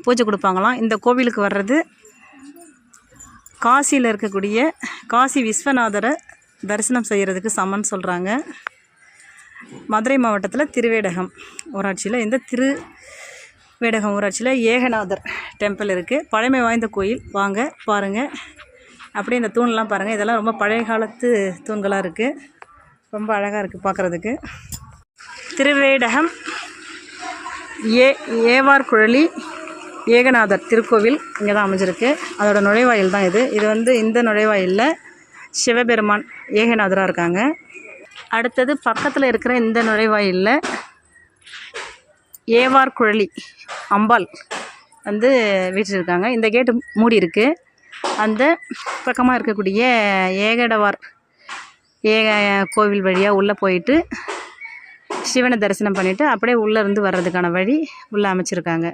பூஜை கொடுப்பாங்களாம். இந்த கோவிலுக்கு வர்றது காசியில் இருக்கக்கூடிய காசி விஸ்வநாதரை தரிசனம் செய்கிறதுக்கு சமன்னு சொல்கிறாங்க. மதுரை மாவட்டத்தில் திருவேடகம் ஊராட்சியில் இந்த திருவேடகம் ஊராட்சியில் ஏகநாதர் டெம்பிள் இருக்குது. பழமை வாய்ந்த கோயில். வாங்க பாருங்கள். அப்படியே இந்த தூண்லாம் பாருங்கள். இதெல்லாம் ரொம்ப பழைய காலத்து தூண்களாக இருக்குது. ரொம்ப அழகாக இருக்குது பார்க்குறதுக்கு. திருவேடகம் ஏவார்குழலி ஏகநாதர் திருக்கோவில் இங்கே தான் அமைஞ்சிருக்கு. அதோட நுழைவாயில் தான் இது. இந்த நுழைவாயிலில் சிவபெருமான் ஏகநாதராக இருக்காங்க. அடுத்தது பக்கத்தில் இருக்கிற இந்த நுழைவாயிலில் ஏவார்குழலி அம்பாள் வீற்றிருக்காங்க. இந்த கேட்டு மூடி இருக்குது. அந்த பக்கமாக இருக்கக்கூடிய ஏகடவார் கோவில் வழியாக உள்ளே போயிட்டு சிவனை தரிசனம் பண்ணிவிட்டு அப்படியே உள்ளே இருந்து வர்றதுக்கான வழி உள்ளே அமைச்சிருக்காங்க.